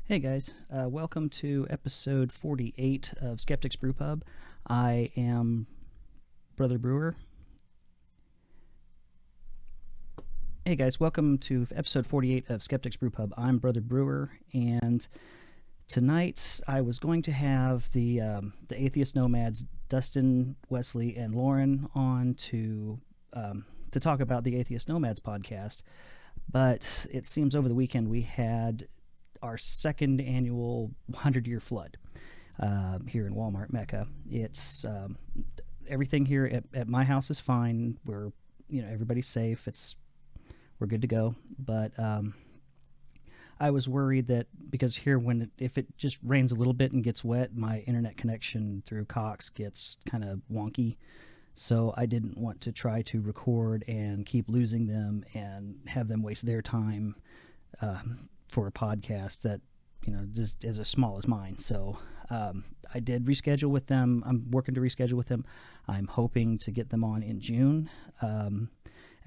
Hey guys, welcome to episode 48 of Skeptics Brew Pub. I am Brother Brewer. Hey guys, welcome to episode 48 of Skeptics Brew Pub. I'm Brother Brewer, and tonight I was going to have the Atheist Nomads, Dustin, Wesley, and Lauren on to talk about the Atheist Nomads podcast, but it seems over the weekend we had our second annual 100-year flood here in Walmart Mecca. It's everything here at my house is fine. Everybody's safe. We're good to go. But I was worried that because here if it just rains a little bit and gets wet, my internet connection through Cox gets kind of wonky. So I didn't want to try to record and keep losing them and have them waste their time for a podcast that just is as small as mine. So I did reschedule with them. I'm working to reschedule with them. I'm hoping to get them on in June. And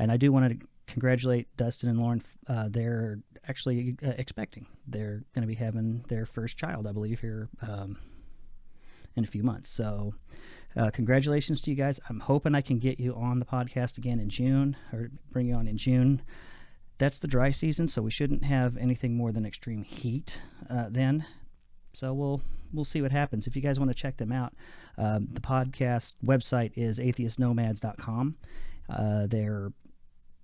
I do want to congratulate Dustin and Lauren. They're actually expecting. They're going to be having their first child, I believe, here in a few months. So congratulations to you guys. I'm hoping I can get you on the podcast again in June, or bring you on in June. That's the dry season, so we shouldn't have anything more than extreme heat then. So we'll see what happens. If you guys want to check them out, the podcast website is atheistnomads.com. They're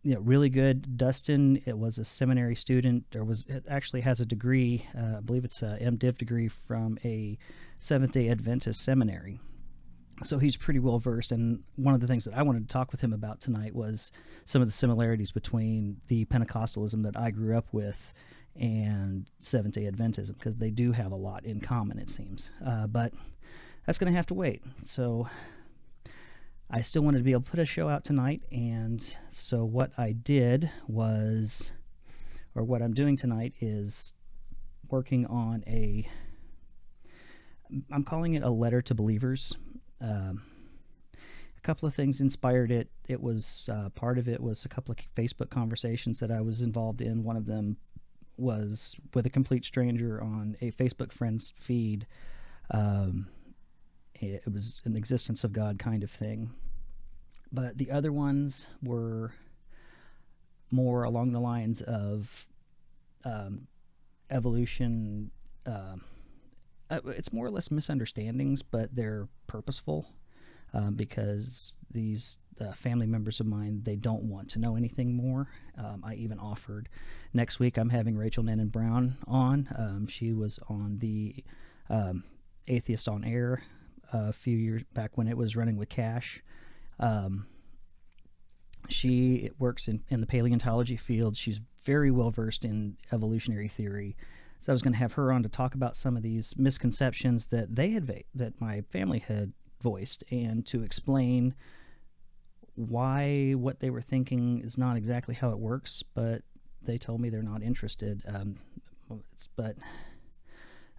really good. Dustin, it was a seminary student, it actually has a degree, I believe it's a MDiv degree from a Seventh-day Adventist seminary. So he's pretty well versed, and one of the things that I wanted to talk with him about tonight was some of the similarities between the Pentecostalism that I grew up with and Seventh-day Adventism, because they do have a lot in common, it seems. But that's going to have to wait. So I still wanted to be able to put a show out tonight, and so what I did was, or what I'm doing tonight is working on I'm calling it a letter to believers. A couple of things inspired it. It was part of it was a couple of Facebook conversations that I was involved in. One of them was with a complete stranger on a Facebook friend's feed. It was an existence of God kind of thing. But the other ones were more along the lines of evolution. It's more or less misunderstandings, but they're purposeful because these family members of mine, they don't want to know anything more. I even offered next week I'm having Rachel Nennan Brown on. She was on the Atheist on Air a few years back when it was running with Cash. She works in the paleontology field. She's very well versed in evolutionary theory. So I was going to have her on to talk about some of these misconceptions that that my family had voiced, and to explain why what they were thinking is not exactly how it works, but they told me they're not interested. But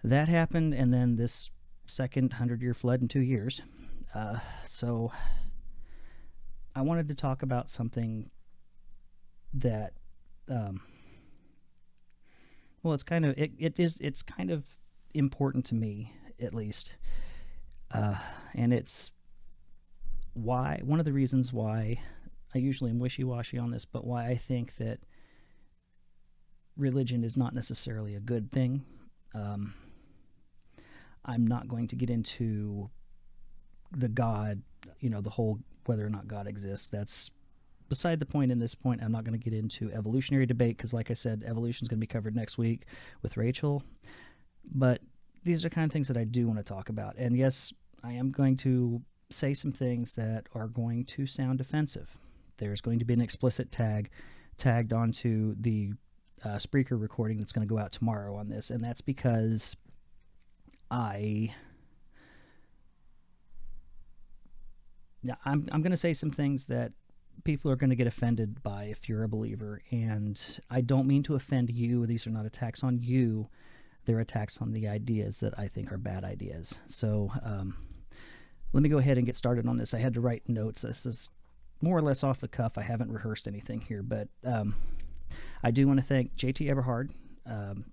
that happened, and then this second 100-year flood in 2 years. So I wanted to talk about something that it's kind of important to me, at least, and it's one of the reasons why I usually am wishy-washy on this, but why I think that religion is not necessarily a good thing. I'm not going to get into the God, the whole whether or not God exists. That's beside the point in this point. I'm not going to get into evolutionary debate because, like I said, evolution is going to be covered next week with Rachel. But these are kind of things that I do want to talk about. And yes, I am going to say some things that are going to sound offensive. There's going to be an explicit tagged onto the Spreaker recording that's going to go out tomorrow on this. And that's because I'm going to say some things that people are going to get offended by if you're a believer, and I don't mean to offend you. These are not attacks on you. They're attacks on the ideas that I think are bad ideas. So let me go ahead and get started on this. I had to write notes. This is more or less off the cuff. I haven't rehearsed anything here, but I do want to thank JT Everhard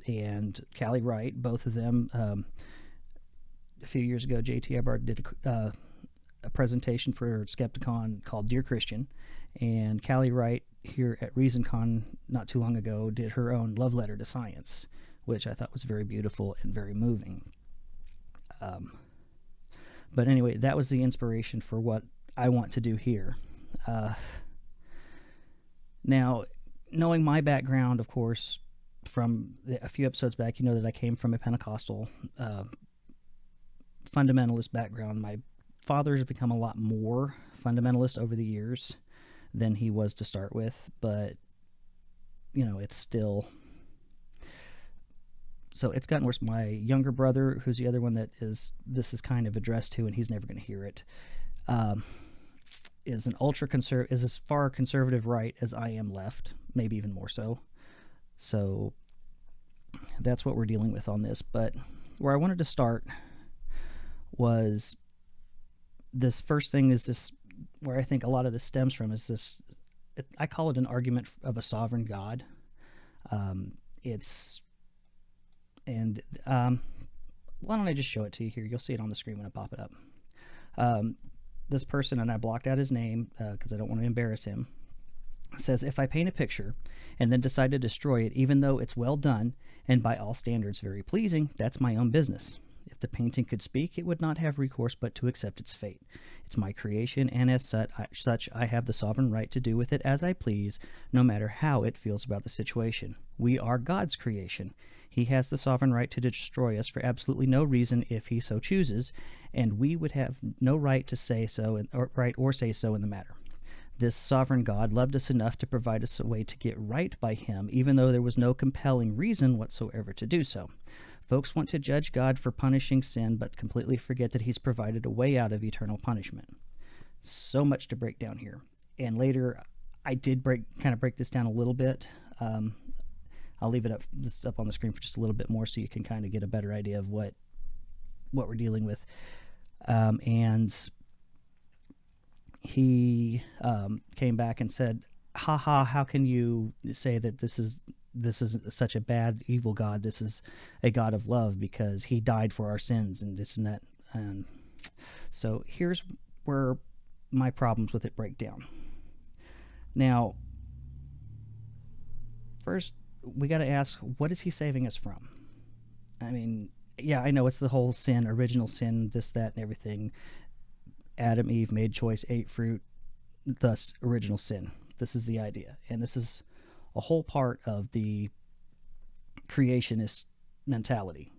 and Callie Wright, both of them. A few years ago, JT Hubbard did a presentation for Skepticon called Dear Christian, and Callie Wright here at ReasonCon not too long ago did her own love letter to science, which I thought was very beautiful and very moving. But anyway, that was the inspiration for what I want to do here. Now, knowing my background, of course, from a few episodes back, you know that I came from a Pentecostal fundamentalist background. My father has become a lot more fundamentalist over the years than he was to start with, but it's still, so it's gotten worse. My younger brother, who's the other one that this is kind of addressed to, and he's never going to hear it, is as far conservative right as I am left, maybe even more so. So that's what we're dealing with on this. But where I wanted to start was this first thing is this, where I think a lot of this stems from, is this, I call it an argument of a sovereign God. Why don't I just show it to you here? You'll see it on the screen when I pop it up. This person, and I blocked out his name because I don't want to embarrass him, says, if I paint a picture and then decide to destroy it, even though it's well done and by all standards very pleasing, that's my own business. If the painting could speak, it would not have recourse but to accept its fate. It's my creation, and as such, I have the sovereign right to do with it as I please, no matter how it feels about the situation. We are God's creation. He has the sovereign right to destroy us for absolutely no reason if he so chooses, and we would have no right to say so, or say so in the matter. This sovereign God loved us enough to provide us a way to get right by him, even though there was no compelling reason whatsoever to do so. Folks want to judge God for punishing sin, but completely forget that he's provided a way out of eternal punishment. So much to break down here. And later, I did break this down a little bit. I'll leave it up on the screen for just a little bit more so you can kind of get a better idea of what we're dealing with. And he came back and said, haha, how can you say that this is such a bad, evil God? This is a God of love because he died for our sins and this and that. And so here's where my problems with it break down. Now, first, we got to ask, what is he saving us from? I mean, yeah, I know it's the whole sin, original sin, this, that, and everything. Adam, Eve made choice, ate fruit, thus original sin. This is the idea. And this is a whole part of the creationist mentality.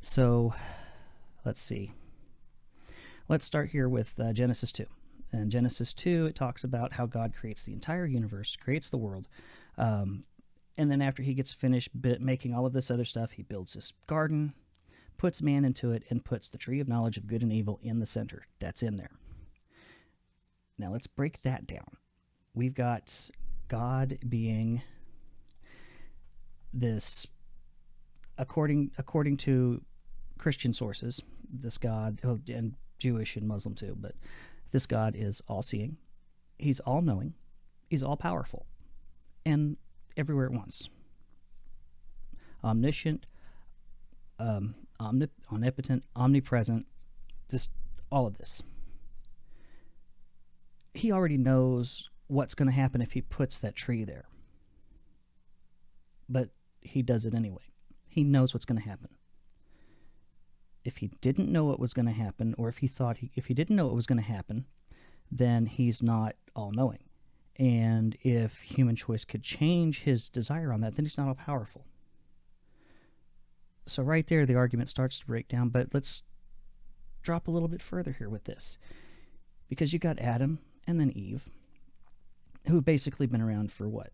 So let's see. Let's start here with Genesis 2. In Genesis 2, it talks about how God creates the entire universe, creates the world. And then after he gets finished making all of this other stuff, he builds this garden, puts man into it, and puts the tree of knowledge of good and evil in the center. That's in there. Now let's break that down. We've got God being this, according to Christian sources, this God, and Jewish and Muslim too, but this God is all-seeing, he's all-knowing, he's all-powerful, and everywhere at once. Omniscient, omnipotent, omnipresent, just all of this. He already knows what's going to happen if he puts that tree there. But he does it anyway. He knows what's going to happen. If he didn't know what was going to happen, or if he didn't know what was going to happen, then he's not all-knowing. And if human choice could change his desire on that, then he's not all-powerful. So right there, the argument starts to break down, but let's drop a little bit further here with this. Because you got Adam and then Eve, who've basically been around for what?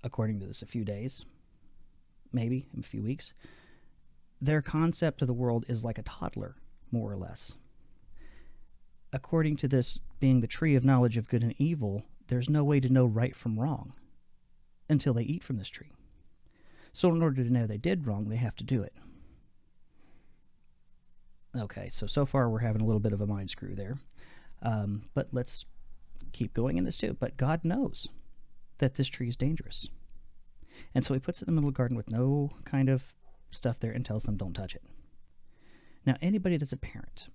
According to this, a few days, maybe a few weeks. Their concept of the world is like a toddler, more or less. According to this being the tree of knowledge of good and evil, there's no way to know right from wrong until they eat from this tree. So in order to know they did wrong, they have to do it. Okay, so far we're having a little bit of a mind screw there. But let's keep going in this too. But God knows that this tree is dangerous. And so he puts it in the middle of the garden with no kind of stuff there and tells them don't touch it. Now, anybody that's a parent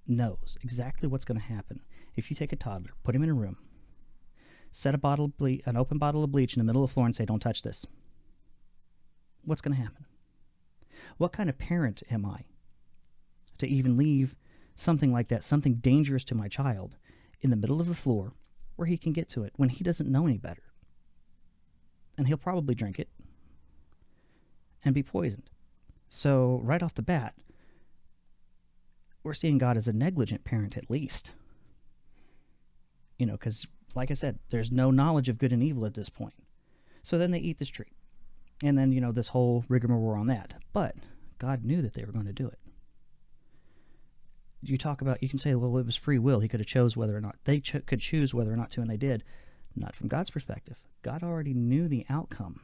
knows exactly what's going to happen if you take a toddler, put him in a room, set an open bottle of bleach in the middle of the floor and say, don't touch this. What's going to happen? What kind of parent am I to even leave something like that, something dangerous to my child, in the middle of the floor where he can get to it when he doesn't know any better? And he'll probably drink it and be poisoned. So right off the bat, we're seeing God as a negligent parent at least. Because, like I said, there's no knowledge of good and evil at this point. So then they eat this tree. And then, this whole rigmarole on that. But God knew that they were going to do it. You can say, well, it was free will. He could have chose whether or not. They could choose whether or not to, and they did. Not from God's perspective. God already knew the outcome.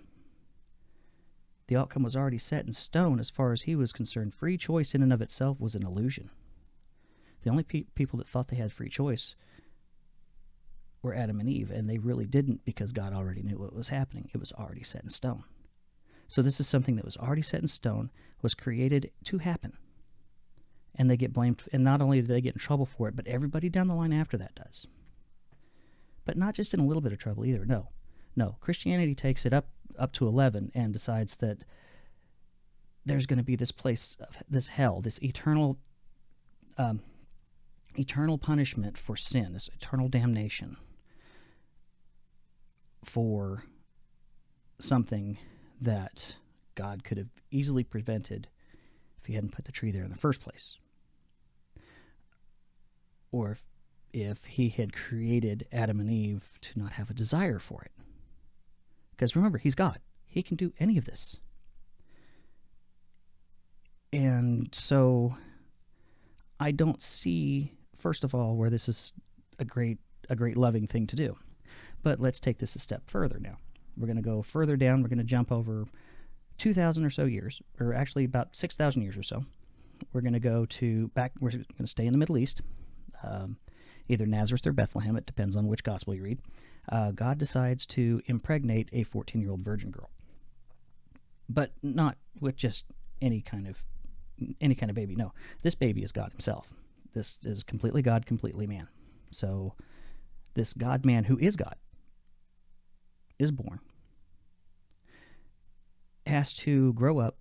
The outcome was already set in stone as far as he was concerned. Free choice in and of itself was an illusion. The only people that thought they had free choice were Adam and Eve, and they really didn't, because God already knew what was happening. It was already set in stone. So this is something that was already set in stone, was created to happen. And they get blamed, and not only do they get in trouble for it, but everybody down the line after that does. But not just in a little bit of trouble either, no. No, Christianity takes it up to 11 and decides that there's going to be this place, this hell, this eternal punishment for sin, this eternal damnation for something that God could have easily prevented if he hadn't put the tree there in the first place. Or if he had created Adam and Eve to not have a desire for it. Because remember, he's God. He can do any of this. And so I don't see, first of all, where this is a great loving thing to do. But let's take this a step further now. We're going to go further down. We're going to jump over 2,000 or so years, or actually about 6,000 years or so. We're going to go we're going to stay in the Middle East, either Nazareth or Bethlehem. It depends on which gospel you read. God decides to impregnate a 14-year-old virgin girl. But not with just any kind of baby. No, this baby is God himself. This is completely God, completely man. So this God-man who is God is born, has to grow up,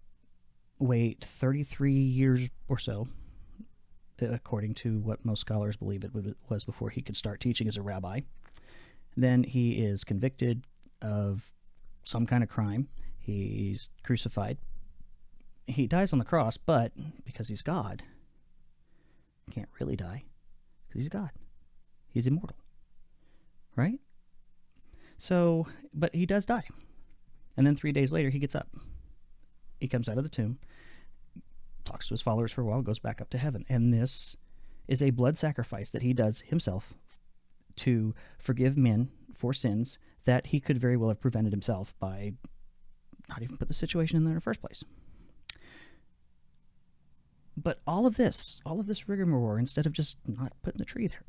wait 33 years or so, according to what most scholars believe it was before he could start teaching as a rabbi. Then he is convicted of some kind of crime. He's crucified. He dies on the cross, but because he's God, he can't really die because he's God. He's immortal, right? So, but he does die. And then 3 days later, he gets up. He comes out of the tomb, talks to his followers for a while, goes back up to heaven. And this is a blood sacrifice that he does himself to forgive men for sins that he could very well have prevented himself by not even put the situation in there in the first place. But all of this rigmarole, instead of just not putting the tree there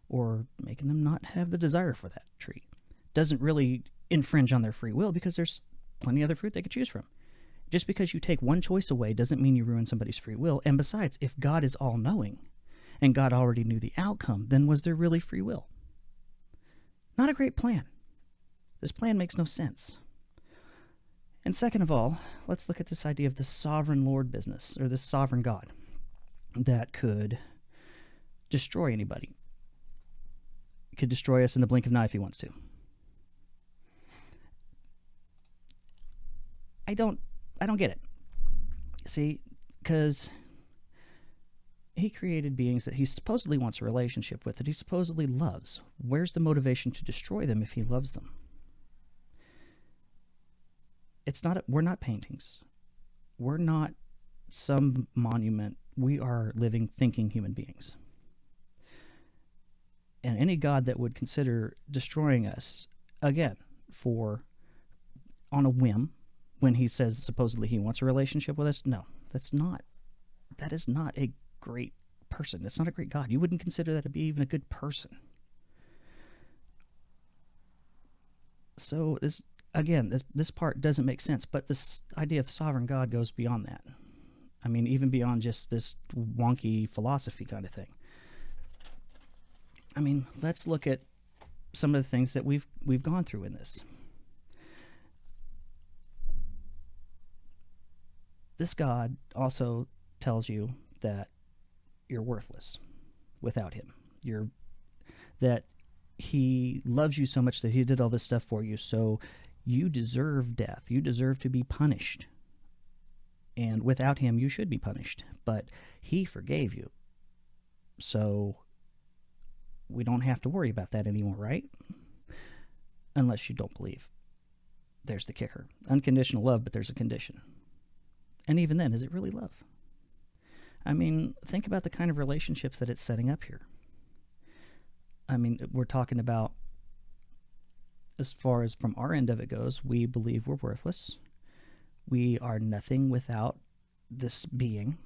or making them not have the desire for that tree, doesn't really infringe on their free will, because there's plenty of other fruit they could choose from. Just because you take one choice away doesn't mean you ruin somebody's free will. And besides, if God is all-knowing and God already knew the outcome, then was there really free will? Not a great plan. This plan makes no sense. And second of all, let's look at this idea of the sovereign Lord business, or this sovereign God that could destroy anybody. Could destroy us in the blink of an eye if he wants to. I don't get it. See, because he created beings that he supposedly wants a relationship with, that he supposedly loves. Where's the motivation to destroy them if he loves them? We're not paintings. We're not some monument. We are living, thinking human beings. And any God that would consider destroying us, again, on a whim, when he says supposedly he wants a relationship with us, no, that is not a great person. That's not a great God. You wouldn't consider that to be even a good person. So again, this part doesn't make sense, but this idea of sovereign God goes beyond that. I mean, even beyond just this wonky philosophy kind of thing. I mean, let's look at some of the things that we've gone through in this. This God also tells you that you're worthless without him. That he loves you so much that he did all this stuff for you, so you deserve death. You deserve to be punished. And without him, you should be punished. But he forgave you. So we don't have to worry about that anymore, right? Unless you don't believe. There's the kicker. Unconditional love, but there's a condition. And even then, is it really love? I mean, think about the kind of relationships that it's setting up here. I mean, we're talking about, as far as from our end of it goes, we believe we're worthless. We are nothing without this being,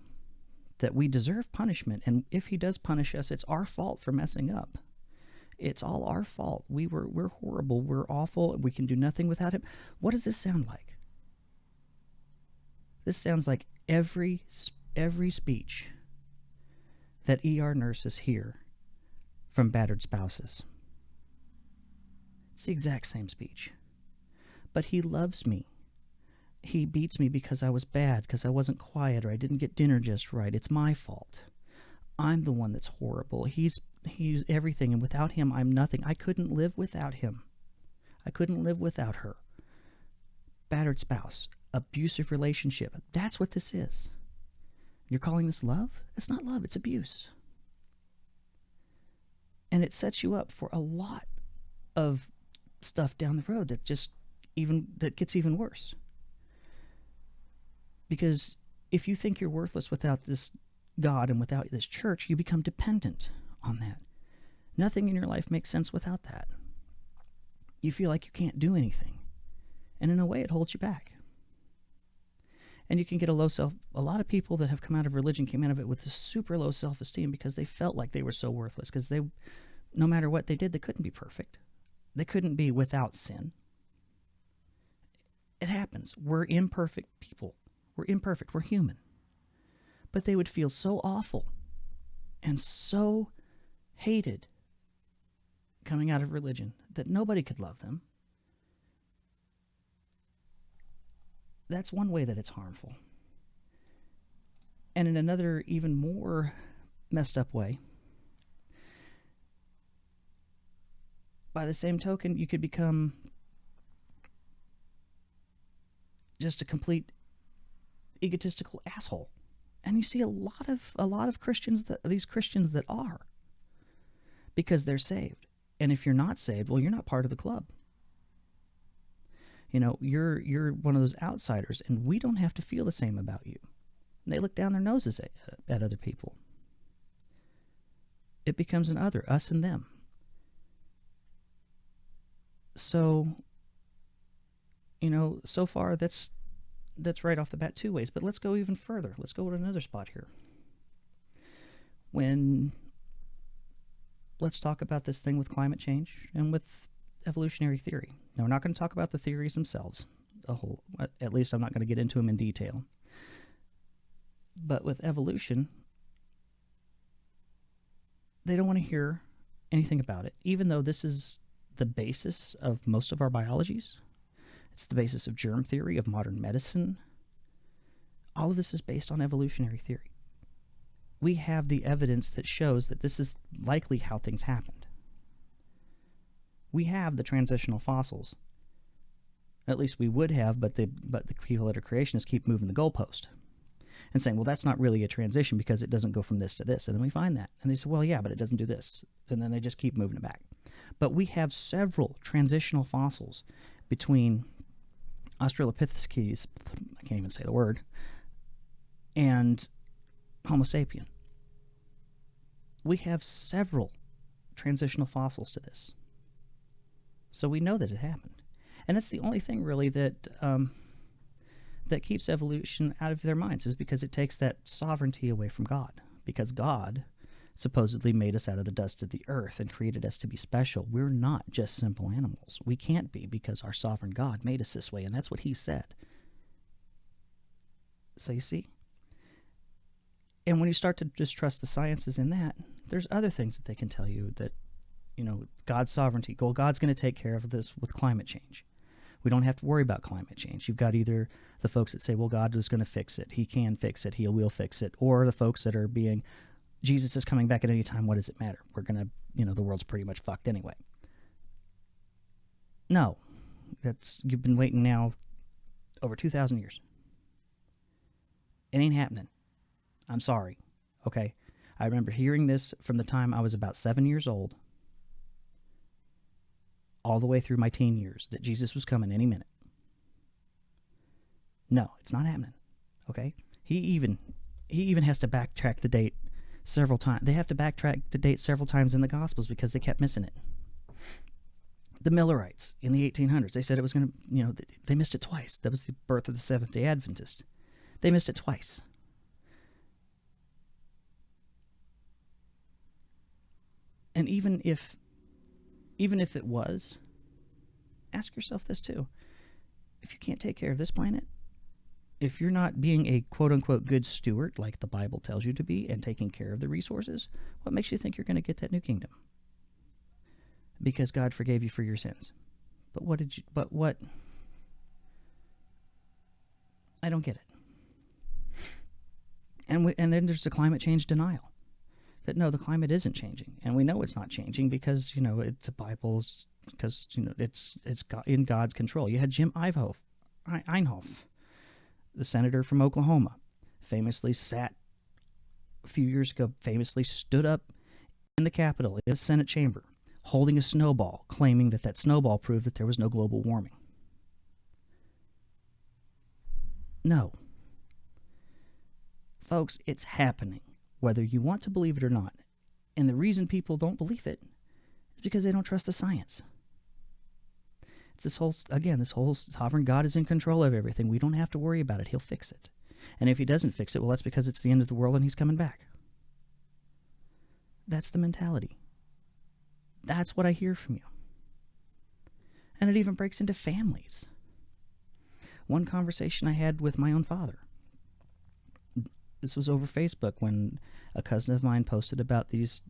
that we deserve punishment. And if he does punish us, it's our fault for messing up. It's all our fault. We're horrible. We're awful. We can do nothing without him. What does this sound like? This sounds like every speech that ER nurses hear from battered spouses. It's the exact same speech. But he loves me. He beats me because I was bad, because I wasn't quiet, or I didn't get dinner just right. It's my fault. I'm the one that's horrible. He's everything, and without him, I'm nothing. I couldn't live without him. I couldn't live without her. Battered spouse. Abusive relationship. That's what this is. You're calling this love? It's not love. It's abuse. And it sets you up for a lot of stuff down the road that gets even worse. Because if you think you're worthless without this God and without this church, you become dependent on that. Nothing in your life makes sense without that. You feel like you can't do anything. And in a way, it holds you back. And you can get a lot of people that have come out of religion came out of it with this super low self-esteem because they felt like they were so worthless, because no matter what they did, they couldn't be perfect. They couldn't be without sin. It happens. We're imperfect people. We're imperfect. We're human. But they would feel so awful and so hated coming out of religion that nobody could love them. That's one way that it's harmful. And in another, even more messed up way, by the same token, you could become just a complete egotistical asshole. And you see a lot of Christians, these Christians that are, because they're saved. And if you're not saved, well, you're not part of the club. You know, you're one of those outsiders, and we don't have to feel the same about you. And they look down their noses at other people. It becomes an other, us and them. So, you know, so far that's right off the bat two ways. But let's go even further. Let's go to another spot here. Let's talk about this thing with climate change and with evolutionary theory. Now, we're not going to talk about the theories themselves. At least I'm not going to get into them in detail. But with evolution, they don't want to hear anything about it, even though this is the basis of most of our biologies. It's the basis of germ theory, of modern medicine. All of this is based on evolutionary theory. We have the evidence that shows that this is likely how things happened. We have the transitional fossils. At least we would have, but the people that are creationists keep moving the goalpost and saying, well, that's not really a transition because it doesn't go from this to this. And then we find that. And they say, well, yeah, but it doesn't do this. And then they just keep moving it back. But we have several transitional fossils between Australopithecus, I can't even say the word, and Homo sapien. We have several transitional fossils to this. So we know that it happened. And that's the only thing really that that keeps evolution out of their minds, is because it takes that sovereignty away from God. Because God supposedly made us out of the dust of the earth and created us to be special. We're not just simple animals. We can't be, because our sovereign God made us this way, and that's what he said. So you see? And when you start to distrust the sciences in that, there's other things that they can tell you that, God's sovereignty. Well, God's going to take care of this with climate change. We don't have to worry about climate change. You've got either the folks that say, well, God is going to fix it. He can fix it. He will fix it. Or the folks that are being, Jesus is coming back at any time. What does it matter? We're going to, the world's pretty much fucked anyway. No. You've been waiting now over 2,000 years. It ain't happening. I'm sorry. Okay? I remember hearing this from the time I was about 7 years old all the way through my teen years, that Jesus was coming any minute. No, it's not happening. Okay? He even has to backtrack the date several times. They have to backtrack the date several times in the Gospels because they kept missing it. The Millerites in the 1800s, they said it was going to, they missed it twice. That was the birth of the Seventh-day Adventist. They missed it twice. And even if it was, ask yourself this too. If you can't take care of this planet, if you're not being a quote-unquote good steward like the Bible tells you to be and taking care of the resources, what makes you think you're going to get that new kingdom? Because God forgave you for your sins. But what? I don't get it. And then there's the climate change denial. That no, the climate isn't changing, and we know it's not changing because it's the Bible's, because it's in God's control. You had Jim Einhoff, the senator from Oklahoma, famously sat a few years ago, famously stood up in the Capitol, in the Senate chamber, holding a snowball, claiming that snowball proved that there was no global warming. No. Folks, it's happening, whether you want to believe it or not. And the reason people don't believe it is because they don't trust the science. It's this whole sovereign God is in control of everything. We don't have to worry about it. He'll fix it. And if he doesn't fix it, well, that's because it's the end of the world and he's coming back. That's the mentality. That's what I hear from you. And it even breaks into families. One conversation I had with my own father. This was over Facebook when a cousin of mine posted about these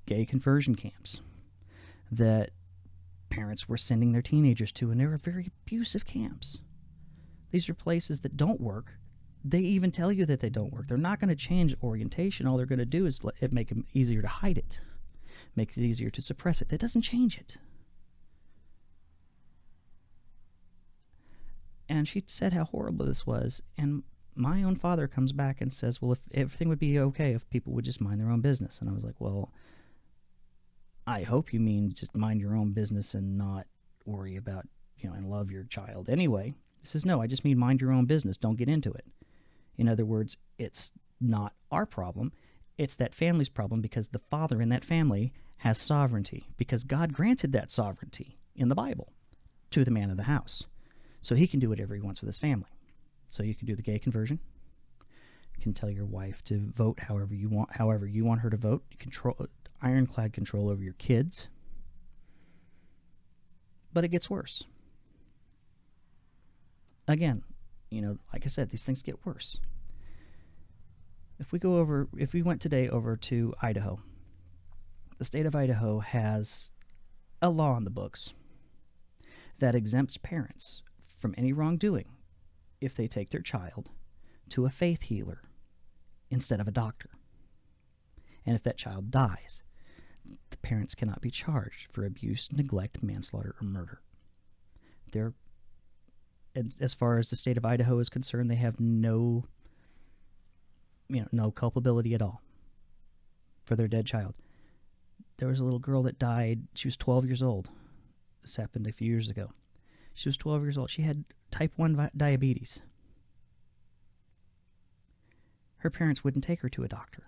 gay conversion camps that parents were sending their teenagers to, and they were very abusive camps. These are places that don't work. They even tell you that they don't work. They're not going to change orientation. All they're going to do is make it easier to hide it, make it easier to suppress it. That doesn't change it. And she said how horrible this was, and my own father comes back and says, well, if everything would be okay if people would just mind their own business. And I was like, well, I hope you mean just mind your own business and not worry about, and love your child anyway. He says, no, I just mean mind your own business. Don't get into it. In other words, it's not our problem. It's that family's problem because the father in that family has sovereignty, because God granted that sovereignty in the Bible to the man of the house. So he can do whatever he wants with his family. So you can do the gay conversion. You can tell your wife to vote however you want her to vote. You control ironclad control over your kids. But it gets worse. Again, like I said, these things get worse. If we went today over to Idaho, the state of Idaho has a law on the books that exempts parents from any wrongdoing if they take their child to a faith healer instead of a doctor. And if that child dies, the parents cannot be charged for abuse, neglect, manslaughter, or murder. As far as the state of Idaho is concerned, they have no culpability at all for their dead child. There was a little girl that died. She was 12 years old. This happened a few years ago. She was 12 years old. She had type 1 diabetes. Her parents wouldn't take her to a doctor.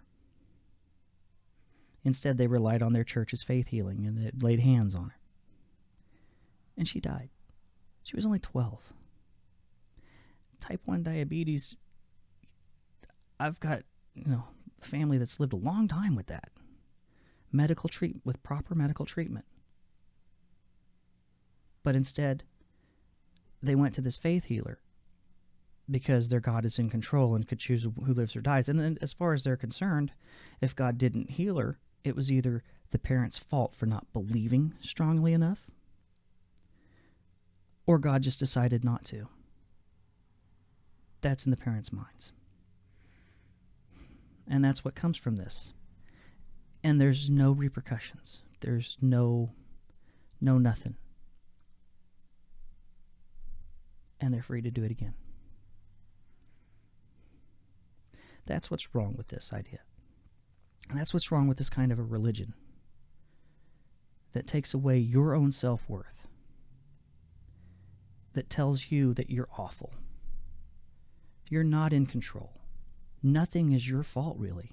Instead, they relied on their church's faith healing, and it laid hands on her. And she died. She was only 12. Type 1 diabetes, I've got, family that's lived a long time with that. With proper medical treatment. But instead, they went to this faith healer because their God is in control and could choose who lives or dies. And then, as far as they're concerned, if God didn't heal her, it was either the parents' fault for not believing strongly enough, or God just decided not to. That's in the parents' minds. And that's what comes from this. And there's no repercussions. There's no nothing. And they're free to do it again. That's what's wrong with this idea. And that's what's wrong with this kind of a religion that takes away your own self-worth, that tells you that you're awful. You're not in control. Nothing is your fault, really.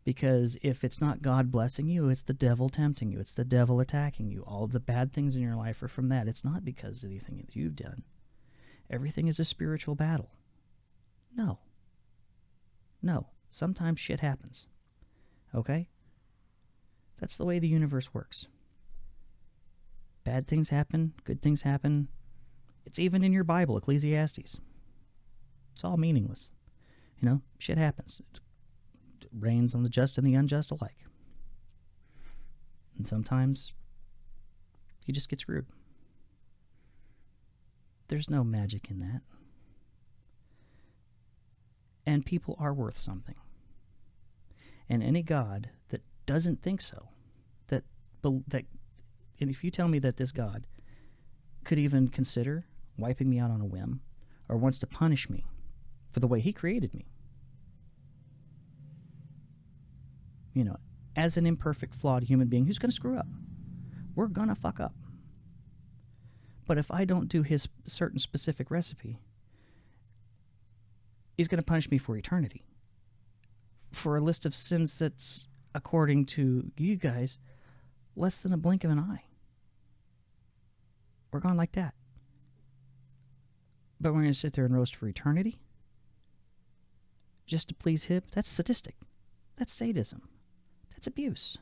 Because if it's not God blessing you, it's the devil tempting you. It's the devil attacking you. All of the bad things in your life are from that. It's not because of anything that you've done. Everything is a spiritual battle. No. Sometimes shit happens. Okay? That's the way the universe works. Bad things happen. Good things happen. It's even in your Bible, Ecclesiastes. It's all meaningless. Shit happens. It rains on the just and the unjust alike. And sometimes you just get screwed. There's no magic in that. And people are worth something. And any God that doesn't think so, and if you tell me that this God could even consider wiping me out on a whim, or wants to punish me for the way he created me, as an imperfect, flawed human being who's going to screw up. We're going to fuck up. But if I don't do his certain specific recipe, he's going to punish me for eternity. For a list of sins that's, according to you guys, less than a blink of an eye. We're gone like that. But we're going to sit there and roast for eternity? Just to please him? That's sadistic. That's sadism. That's abuse.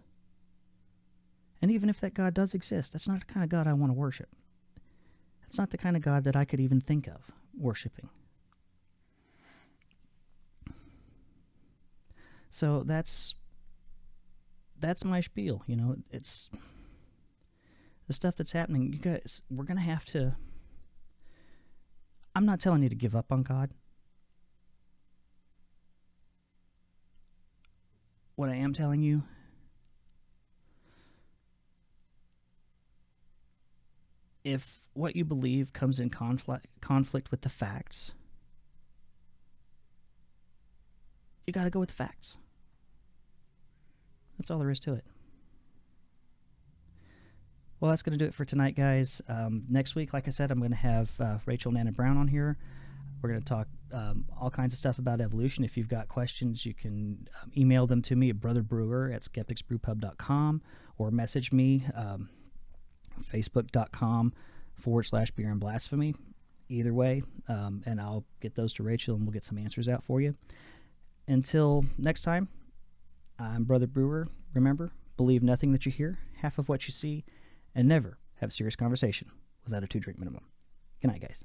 And even if that God does exist, that's not the kind of God I want to worship. That's not the kind of God that I could even think of worshiping. So that's my spiel. It's the stuff that's happening. You guys, we're going to have to... I'm not telling you to give up on God. What I am telling you if what you believe comes in conflict with the facts, you got to go with the facts. That's all there is to it. Well, that's going to do it for tonight, guys. Next week, like I said, I'm going to have Rachel Nana Brown on here. We're going to talk all kinds of stuff about evolution. If you've got questions, you can email them to me at brotherbrewer@skepticsbrewpub.com or message me, facebook.com/beer and blasphemy. Either way, and I'll get those to Rachel and we'll get some answers out for you. Until next time, I'm Brother Brewer. Remember, believe nothing that you hear, half of what you see, and never have serious conversation without a 2-drink minimum. Good night, guys.